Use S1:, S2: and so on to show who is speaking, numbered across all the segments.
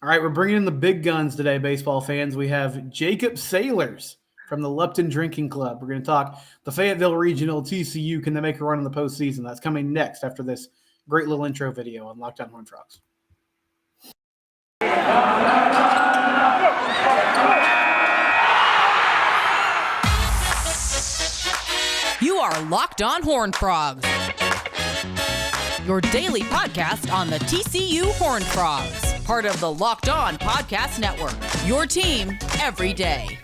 S1: All right, we're bringing in the big guns today, baseball fans. We have Jacob Sailors from the Lupton Drinking Club. We're going to talk the Fayetteville Regional TCU. Can they make a run in the postseason? That's coming next after this great little intro video on Locked On Horned Frogs.
S2: You are Locked On Horned Frogs, your daily podcast on the TCU Horned Frogs, part of the Locked On Podcast Network, your team every day.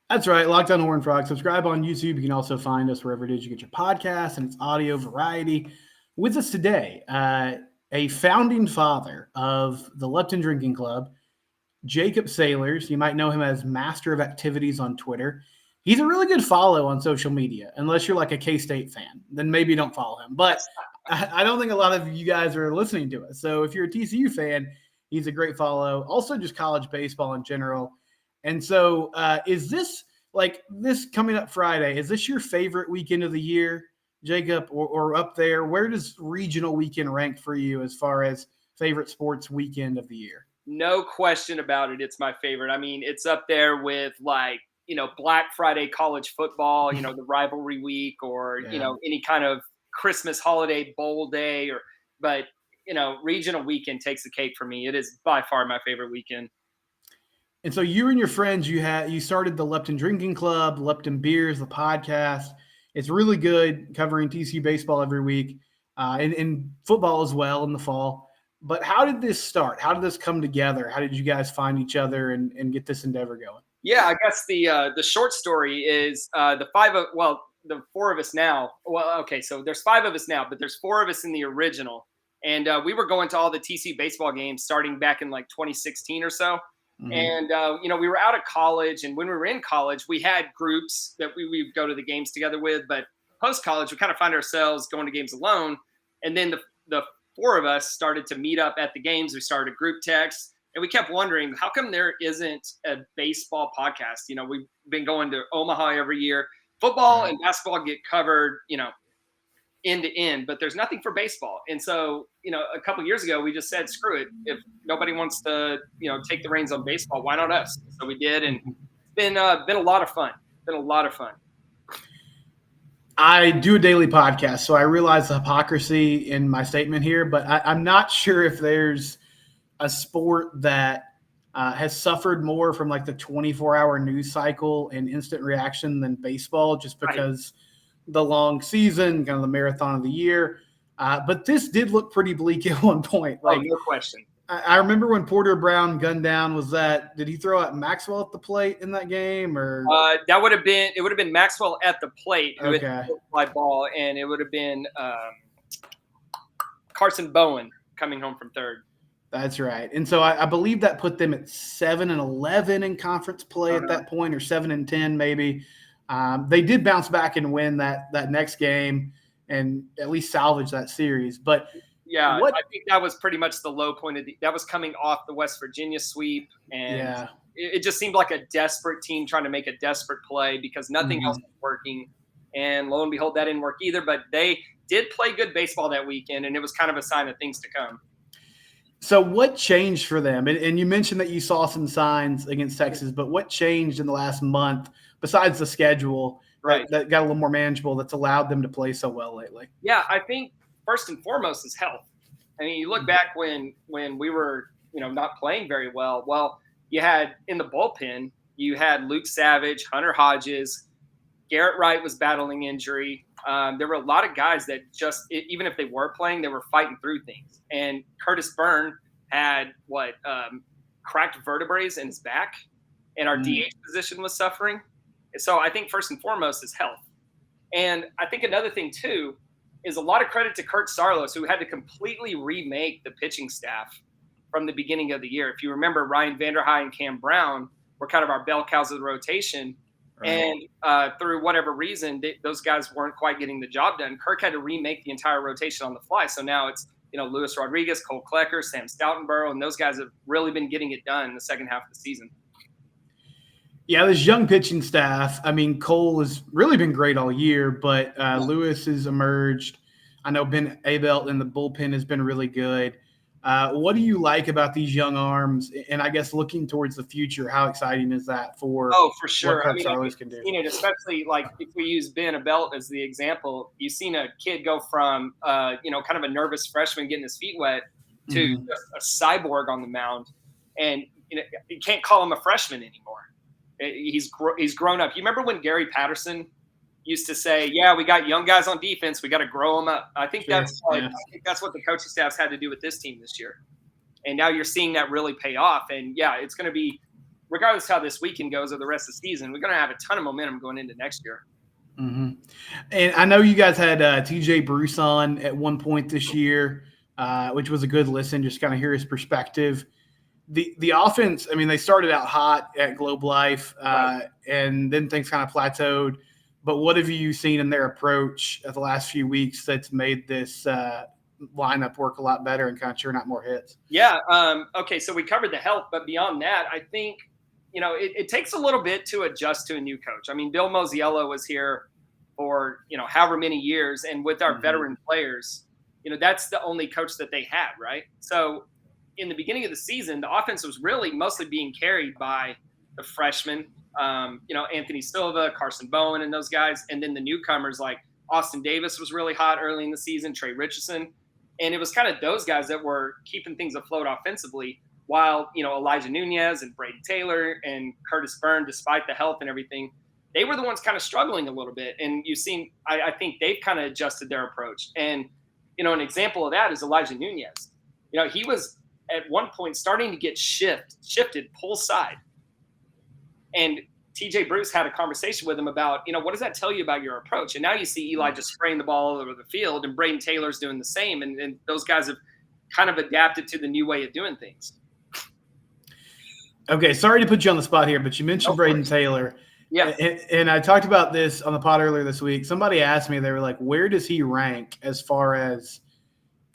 S1: That's right, Locked On Horned Frogs. Subscribe on YouTube. You can also find us wherever it is you get your podcasts, and it's audio variety. With us today, a founding father of the Lupton Drinking Club, Jacob Sailors. You might know him as Master of Activities on Twitter. He's a really good follow on social media, unless you're like a K-State fan. Then maybe don't follow him. But I don't think a lot of you guys are listening to us. So if you're a TCU fan, he's a great follow. Also just college baseball in general. And so is this coming up Friday, is this your favorite weekend of the year, Jacob, or up there? Where does regional weekend rank for you as far as favorite sports weekend of the year?
S3: No question about it. It's my favorite. I mean, it's up there with Black Friday college football, the rivalry week, or, any kind of Christmas holiday bowl day, but regional weekend takes the cake for me. It is by far my favorite weekend.
S1: And so you and your friends, you started the Lupton Drinking Club, Lupton Beers, the podcast. It's really good, covering TCU baseball every week, and football as well in the fall. But how did this start? How did this come together? How did you guys find each other and get this endeavor going?
S3: Yeah, I guess the short story is the four of us now. Well, okay, so there's five of us now, but there's four of us in the original. And we were going to all the TCU baseball games starting back in 2016 or so. Mm-hmm. And, we were out of college. And when we were in college, we had groups that we would go to the games together with. But post-college, we kind of find ourselves going to games alone. And then the four of us started to meet up at the games. We started a group text. And we kept wondering, how come there isn't a baseball podcast? We've been going to Omaha every year. Football and basketball get covered, end to end, but there's nothing for baseball. And so, a couple of years ago, we just said, screw it. If nobody wants to, take the reins on baseball, why not us? So we did, and it's been a lot of fun.
S1: I do a daily podcast, so I realize the hypocrisy in my statement here, but I'm not sure if there's a sport that has suffered more from the 24-hour news cycle and instant reaction than baseball, just because the long season, kind of the marathon of the year. But this did look pretty bleak at one point.
S3: No question.
S1: I remember when Porter Brown gunned down. Did he throw out Maxwell at the plate in that game, or
S3: it would have been Maxwell at the plate who had the fly ball, and it would have been Carson Bowen coming home from third.
S1: That's right. And so I believe that put them at 7-11 in conference play at that point, or 7-10 maybe. They did bounce back and win that next game and at least salvage that series. But
S3: yeah, I think that was pretty much the low point that was coming off the West Virginia sweep. And it just seemed like a desperate team trying to make a desperate play because nothing else was working. And lo and behold, that didn't work either. But they did play good baseball that weekend, and it was kind of a sign of things to come.
S1: So what changed for them? And you mentioned that you saw some signs against Texas, but what changed in the last month besides the schedule that got a little more manageable that's allowed them to play so well lately?
S3: Yeah, I think first and foremost is health. I mean, you look back when we were, not playing very well. Well, you had in the bullpen, you had Luke Savage, Hunter Hodges, Garrett Wright was battling injury. There were a lot of guys that just, even if they were playing, they were fighting through things. And Curtis Byrne had cracked vertebrae in his back, and our DH position was suffering. So I think first and foremost is health. And I think another thing too is a lot of credit to Kurt Sarlos, who had to completely remake the pitching staff from the beginning of the year. If you remember, Ryan Vanderhei and Cam Brown were kind of our bell cows of the rotation. Right. And through whatever reason, those guys weren't quite getting the job done. Kirk had to remake the entire rotation on the fly. So now it's, Luis Rodriguez, Cole Klecker, Sam Stoutenborough, and those guys have really been getting it done in the second half of the season.
S1: Yeah, this young pitching staff, I mean, Cole has really been great all year, but Lewis has emerged. I know Ben Abelt in the bullpen has been really good. What do you like about these young arms? And I guess looking towards the future, how exciting is that for
S3: For
S1: what
S3: sure.
S1: Kirk Saarloos can do?
S3: Seen it, especially like if we use Ben Abelt as the example. You've seen a kid go from, kind of a nervous freshman getting his feet wet to just a cyborg on the mound, and you can't call him a freshman anymore. He's grown up. You remember when Gary Patterson used to say, "Yeah, we got young guys on defense. We got to grow them up." I think that's what the coaching staff's had to do with this team this year. And now you're seeing that really pay off. And yeah, it's going to be, regardless of how this weekend goes or the rest of the season, we're going to have a ton of momentum going into next year.
S1: Mm-hmm. And I know you guys had TJ Bruce on at one point this year, which was a good listen, just kind of hear his perspective. The offense, I mean, they started out hot at Globe Life, and then things kind of plateaued. But what have you seen in their approach of the last few weeks that's made this lineup work a lot better and kind of churn out more hits?
S3: Yeah. Okay. So we covered the health, but beyond that, I think, it takes a little bit to adjust to a new coach. I mean, Bill Mosiello was here for, however many years. And with our veteran players, that's the only coach that they had. Right. So in the beginning of the season, the offense was really mostly being carried by the freshmen, Anthony Silva, Carson Bowen, and those guys. And then the newcomers like Austin Davis was really hot early in the season, Trey Richardson. And it was kind of those guys that were keeping things afloat offensively while, Elijah Nunez and Braden Taylor and Curtis Byrne, despite the health and everything, they were the ones kind of struggling a little bit. And you've seen, I think they've kind of adjusted their approach. And, an example of that is Elijah Nunez. He was at one point starting to get shifted pull side. And TJ Bruce had a conversation with him about, what does that tell you about your approach? And now you see Eli just spraying the ball all over the field, and Braden Taylor's doing the same. And those guys have kind of adapted to the new way of doing things.
S1: Okay, sorry to put you on the spot here, but you mentioned Braden Taylor.
S3: Yeah.
S1: And I talked about this on the pod earlier this week. Somebody asked me, they were like, where does he rank as far as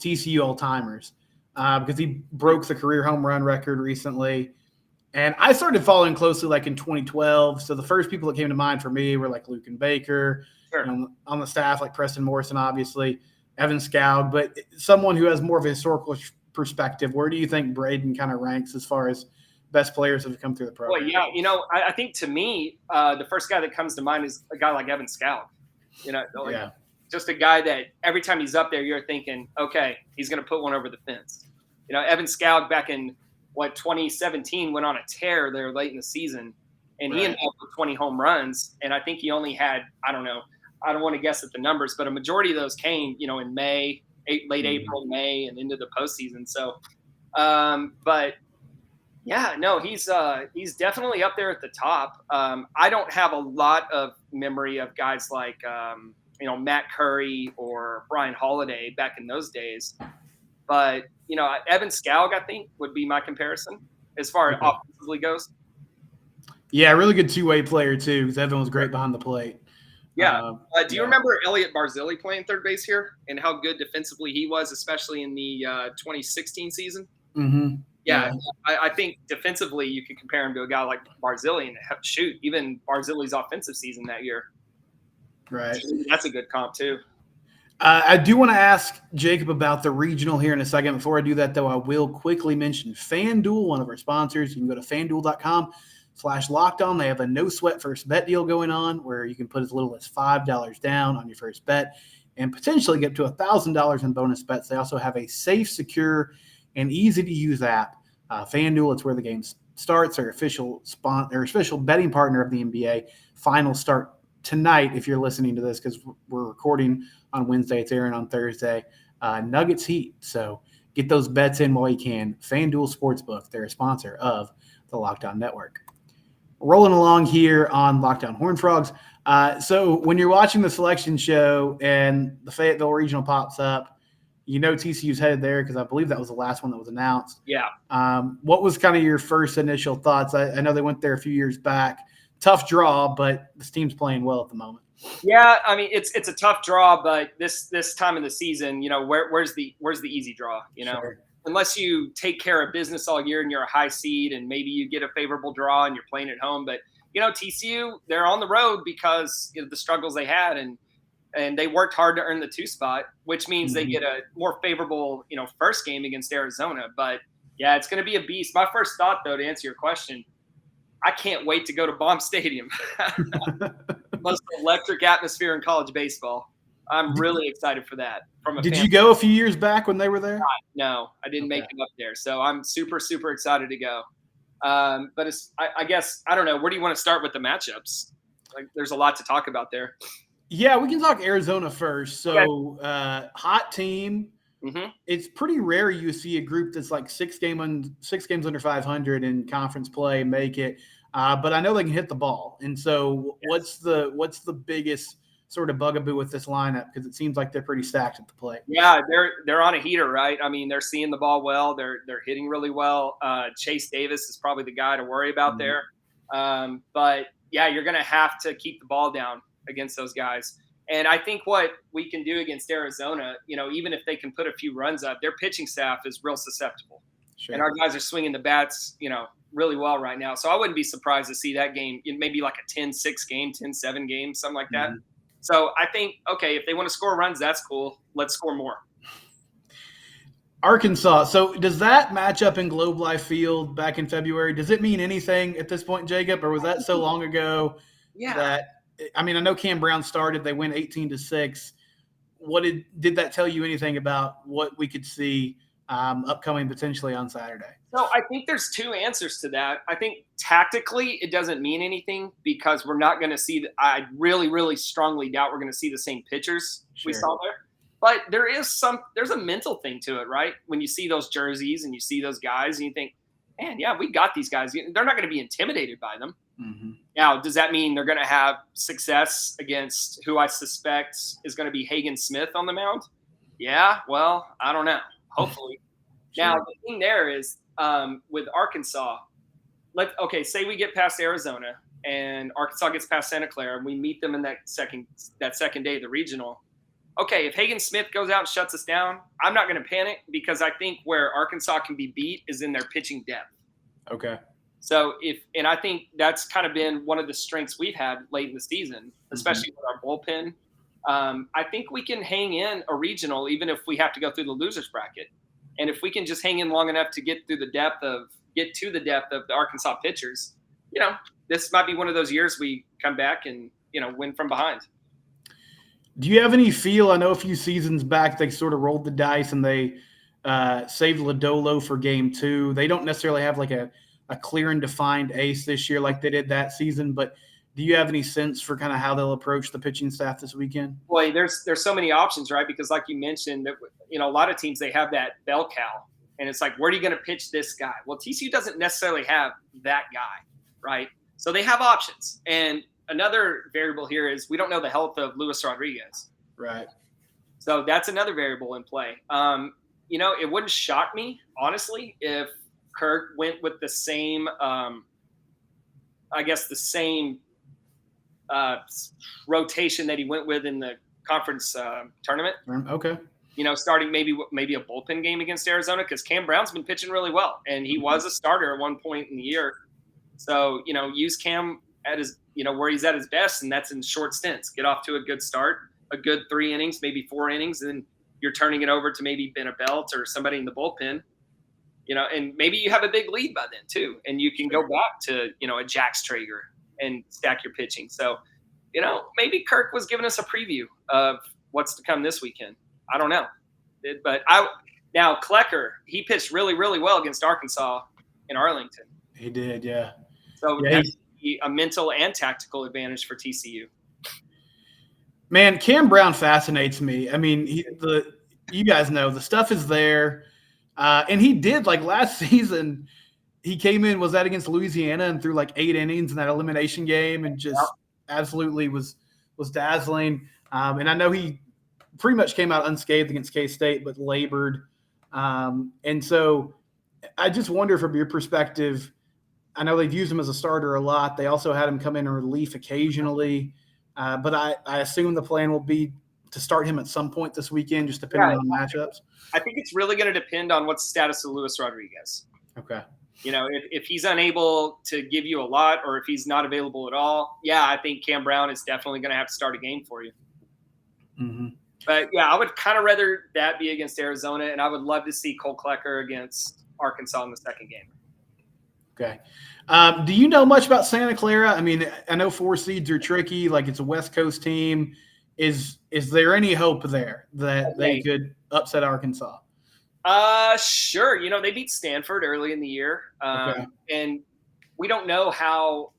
S1: TCU all-timers? Because he broke the career home run record recently. And I started following closely like in 2012. So the first people that came to mind for me were like Luke and Baker, on the staff, like Preston Morrison, obviously, Evan Scoug. But someone who has more of a historical perspective, where do you think Braden kind of ranks as far as best players that have come through the program?
S3: Well, yeah, I think to me, the first guy that comes to mind is a guy like Evan Scoug. Just a guy that every time he's up there, you're thinking, okay, he's going to put one over the fence. Evan Scoug back in 2017 went on a tear there late in the season, and he ended up with 20 home runs. And I think he only had, I don't want to guess at the numbers, but a majority of those came, in May, late April, May, and into the postseason. So, but yeah, no, he's definitely up there at the top. I don't have a lot of memory of guys like, Matt Curry or Brian Holiday back in those days. But, Evan Scoug, I think, would be my comparison as far as offensively goes.
S1: Yeah, really good two-way player, too, because Evan was great behind the plate.
S3: Yeah. Do you remember Elliot Barzilli playing third base here and how good defensively he was, especially in the 2016 season?
S1: Mm-hmm.
S3: Yeah. I think defensively you could compare him to a guy like Barzilli, and shoot, even Barzilli's offensive season that year.
S1: Right.
S3: That's a good comp, too.
S1: I do want to ask Jacob about the regional here in a second. Before I do that, though, I will quickly mention FanDuel, one of our sponsors. You can go to FanDuel.com/lockedon. They have a no-sweat first bet deal going on where you can put as little as $5 down on your first bet and potentially get to $1,000 in bonus bets. They also have a safe, secure, and easy-to-use app. FanDuel, it's where the game starts. Their official betting partner of the NBA. Finals start tonight if you're listening to this, because we're recording on Wednesday. It's airing on Thursday. Nuggets Heat. So get those bets in while you can. FanDuel Sportsbook, they're a sponsor of the Locked On Network. Rolling along here on Locked On Horned Frogs. So when you're watching the selection show and the Fayetteville Regional pops up, TCU's headed there because I believe that was the last one that was announced.
S3: Yeah.
S1: What was kind of your first initial thoughts? I know they went there a few years back. Tough draw, but this team's playing well at the moment.
S3: Yeah, I mean it's a tough draw, but this time of the season, where's the easy draw?
S1: Sure.
S3: Unless you take care of business all year and you're a high seed, and maybe you get a favorable draw and you're playing at home. But TCU, they're on the road because of the struggles they had, and and they worked hard to earn the 2 spot, which means they get a more favorable, first game against Arizona. But yeah, it's going to be a beast. My first thought, though, to answer your question, I can't wait to go to Baum Stadium. Most electric atmosphere in college baseball. I'm really excited for that.
S1: Did you go a few years back when they were there?
S3: No, I didn't make it up there. So I'm super, super excited to go. But I guess, I don't know. Where do you want to start with the matchups? Like, there's a lot to talk about there.
S1: Yeah, we can talk Arizona first. So, hot team.
S3: Mm-hmm.
S1: It's pretty rare you see a group that's like 6 games under 500 in conference play make it. But I know they can hit the ball. And so, what's the biggest sort of bugaboo with this lineup? Because it seems like they're pretty stacked at the plate.
S3: Yeah, they're on a heater, right? I mean, they're seeing the ball well. They're hitting really well. Chase Davis is probably the guy to worry about there. But yeah, you're going to have to keep the ball down against those guys. And I think what we can do against Arizona, even if they can put a few runs up, their pitching staff is real susceptible.
S1: Sure.
S3: And our guys are swinging the bats, really well right now. So I wouldn't be surprised to see that game, maybe like a 10-6 game, 10-7 game, something like that. So I think, okay, if they want to score runs, that's cool. Let's score more.
S1: Arkansas. So does that match up in Globe Life Field back in February? Does it mean anything at this point, Jacob, or was that so long ago that – I mean, I know Cam Brown started. They went 18-6. What did that tell you anything about what we could see upcoming potentially on Saturday?
S3: So I think there's 2 answers to that. I think tactically it doesn't mean anything because we're not going to see – I really, really strongly doubt we're going to see the same pitchers we saw there. But there's a mental thing to it, right? When you see those jerseys and you see those guys and you think, man, yeah, we got these guys. They're not going to be intimidated by them. Now, does that mean they're going to have success against who I suspect is going to be Hagen Smith on the mound? Yeah, well, I don't know. Hopefully. Now, the thing there is with Arkansas, say we get past Arizona and Arkansas gets past Santa Clara and we meet them in that second day of the regional. Okay, if Hagen Smith goes out and shuts us down, I'm not going to panic because I think where Arkansas can be beat is in their pitching depth.
S1: Okay.
S3: So and I think that's kind of been one of the strengths we've had late in the season, especially with our bullpen. I think we can hang in a regional, even if we have to go through the losers bracket. And if we can just hang in long enough to get to the depth of the Arkansas pitchers, this might be one of those years we come back and, win from behind.
S1: Do you have any feel? I know a few seasons back they sort of rolled the dice and they saved Lodolo for game 2. They don't necessarily have like a clear and defined ace this year like they did that season, but do you have any sense for kind of how they'll approach the pitching staff this weekend?
S3: Boy, there's so many options, right? Because like you mentioned, that a lot of teams, they have that bell cow, and it's like, where are you going to pitch this guy? Well, TCU doesn't necessarily have that guy, right? So they have options. And another variable here is we don't know the health of Luis Rodriguez.
S1: Right.
S3: So that's another variable in play. It wouldn't shock me, honestly, if Kirk went with the same, rotation that he went with in the conference tournament.
S1: Okay.
S3: Starting maybe a bullpen game against Arizona because Cam Brown's been pitching really well, and he was a starter at one point in the year. So, use Cam at his, where he's at his best, and that's in short stints. Get off to a good start, a good 3 innings, maybe 4 innings, and then you're turning it over to maybe Ben Belt or somebody in the bullpen. And maybe you have a big lead by then too, and you can go back to, a Jax Traeger and stack your pitching. So, maybe Kirk was giving us a preview of what's to come this weekend. I don't know. But now Klecker, he pitched really, really well against Arkansas in Arlington.
S1: He did, yeah.
S3: So that's a mental and tactical advantage for TCU.
S1: Man, Cam Brown fascinates me. I mean, you guys know the stuff is there. And he did, like last season, he came in, was that against Louisiana, and threw like 8 innings in that elimination game and just absolutely was dazzling. And I know he pretty much came out unscathed against K-State, but labored. And so I just wonder from your perspective, I know they've used him as a starter a lot. They also had him come in relief occasionally. But I assume the plan will be to start him at some point this weekend, just depending on matchups.
S3: I think it's really going to depend on what's the status of Luis Rodriguez.
S1: Okay.
S3: If he's unable to give you a lot, or if he's not available at all, I think Cam Brown is definitely going to have to start a game for you.
S1: Mm-hmm.
S3: But yeah, I would kind of rather that be against Arizona, and I would love to see Cole Klecker against Arkansas in the second game.
S1: Okay. Do you know much about Santa Clara? I mean, I know 4 seeds are tricky. Like, it's a West Coast team. Is there any hope there that they could upset Arkansas?
S3: Sure. You know, they beat Stanford early in the year, and we don't know how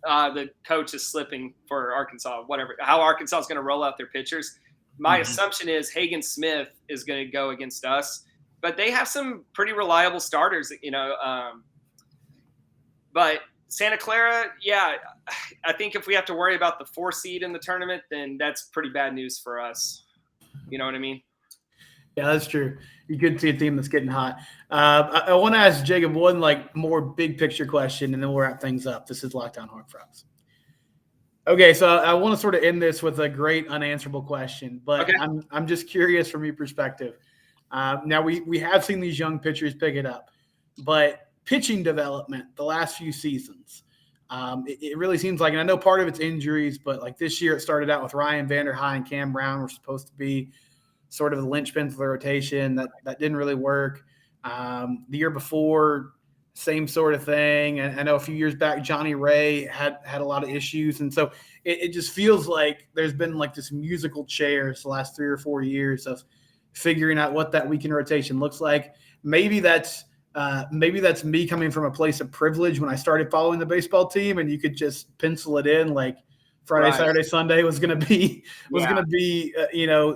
S3: the coach is slipping for Arkansas. How Arkansas is going to roll out their pitchers. My assumption is Hagen Smith is going to go against us, but they have some pretty reliable starters. You know, but Santa Clara, yeah, I think if we have to worry about the 4 seed in the tournament, then that's pretty bad news for us. You know what I mean?
S1: Yeah, that's true. You could see a team that's getting hot. I want to ask Jacob one more big picture question, and then we'll wrap things up. This is Locked On Horned Frogs. Okay, so I want to sort of end this with a great unanswerable question, but I'm just curious from your perspective. Now we have seen these young pitchers pick it up, but pitching development the last few seasons, it really seems like, and I know part of it's injuries, but like this year it started out with Ryan Vanderhei and Cam Brown were supposed to be sort of the linchpin for the rotation. That didn't really work. The year before, same sort of thing. And I know a few years back, Johnny Ray had a lot of issues. And so it just feels like there's been like this musical chairs the last 3 or 4 years of figuring out what that weekend rotation looks like. Maybe that's me coming from a place of privilege when I started following the baseball team, and you could just pencil it in like Friday, Saturday, Sunday was going to be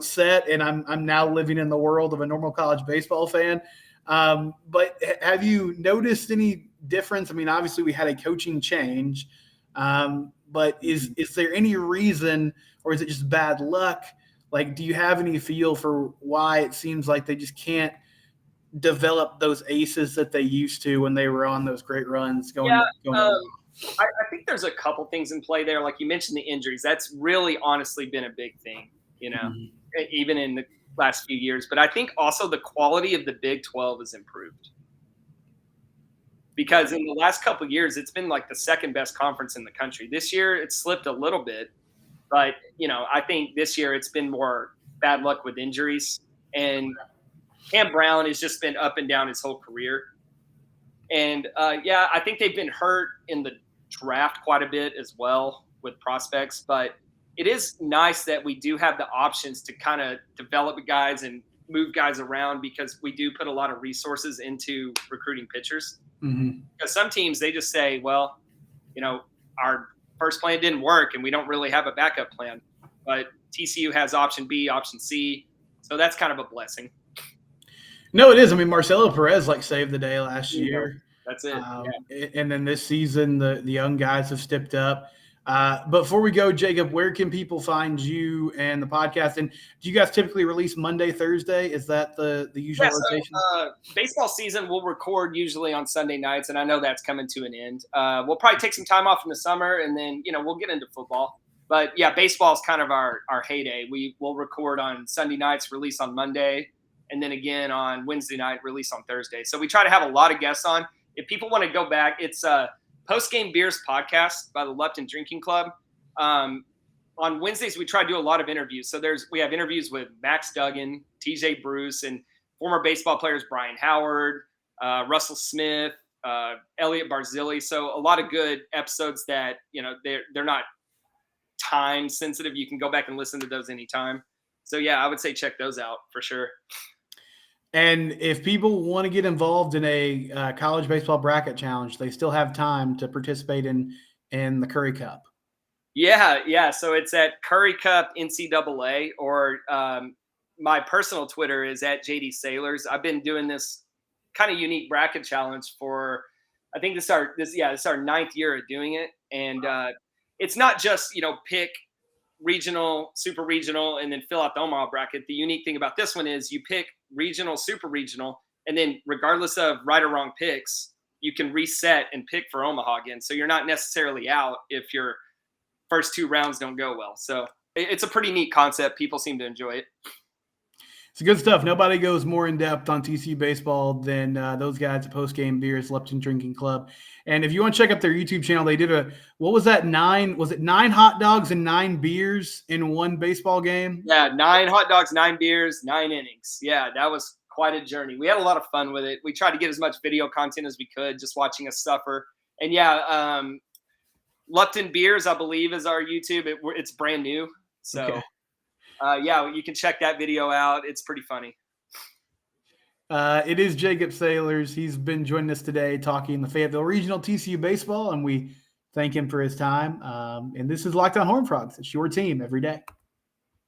S1: set, and I'm now living in the world of a normal college baseball fan. But have you noticed any difference? I mean, obviously we had a coaching change, but is there any reason, or is it just bad luck? Like, do you have any feel for why it seems like they just can't develop those aces that they used to when they were on those great runs going
S3: I think there's a couple things in play there. Like you mentioned the injuries. That's really honestly been a big thing, even in the last few years. But I think also the quality of the Big 12 has improved. Because in the last couple of years, it's been like the second best conference in the country. This year, it slipped a little bit. But, I think this year it's been more bad luck with injuries. And Cam Brown has just been up and down his whole career. And, I think they've been hurt in the draft quite a bit as well with prospects. But it is nice that we do have the options to kind of develop guys and move guys around, because we do put a lot of resources into recruiting pitchers. Mm-hmm. Because some teams, they just say, well, our first plan didn't work and we don't really have a backup plan. But TCU has option B, option C. So that's kind of a blessing.
S1: No, it is. I mean, Marcelo Perez saved the day last year.
S3: That's it.
S1: And then this season, the young guys have stepped up. But before we go, Jacob, where can people find you and the podcast? And do you guys typically release Monday, Thursday? Is that the usual rotation?
S3: Baseball season, we'll record usually on Sunday nights, and I know that's coming to an end. We'll probably take some time off in the summer, and then, we'll get into football. But, yeah, baseball is kind of our heyday. We'll record on Sunday nights, release on Monday, and then again on Wednesday night, release on Thursday. So we try to have a lot of guests on. If people want to go back, it's Post Game Beers podcast by the Lupton Drinking Club. On Wednesdays, we try to do a lot of interviews. So we have interviews with Max Duggan, TJ Bruce, and former baseball players Brian Howard, Russell Smith, Elliot Barzilli. So a lot of good episodes that, they're not time sensitive. You can go back and listen to those anytime. So, yeah, I would say check those out for sure.
S1: And if people want to get involved in a college baseball bracket challenge, they still have time to participate in the Curry Cup.
S3: Yeah. So it's at Curry Cup NCAA, or my personal Twitter is at JD Sailors. I've been doing this kind of unique bracket challenge for, I think this is our 9th year of doing it. And it's not just, pick regional, super regional, and then fill out the Omaha bracket. The unique thing about this one is you pick regional, super regional, and then regardless of right or wrong picks, you can reset and pick for Omaha again. So you're not necessarily out if your first 2 rounds don't go well. So it's a pretty neat concept. People seem to enjoy it.
S1: It's good stuff. Nobody goes more in depth on TCU baseball than those guys at Post Game Beers, Lupton Drinking Club. And if you want to check out their YouTube channel, they did what was that? Was it 9 hot dogs and 9 beers in one baseball game?
S3: Yeah, 9 hot dogs, 9 beers, 9 innings. Yeah, that was quite a journey. We had a lot of fun with it. We tried to get as much video content as we could, just watching us suffer. And yeah, Lupton Beers, I believe, is our YouTube. It's brand new. So. Okay. Yeah, you can check that video out. It's pretty funny.
S1: It is Jacob Sailors. He's been joining us today talking the Fayetteville Regional TCU baseball, and we thank him for his time. And this is Locked On Horned Frogs. It's your team every day.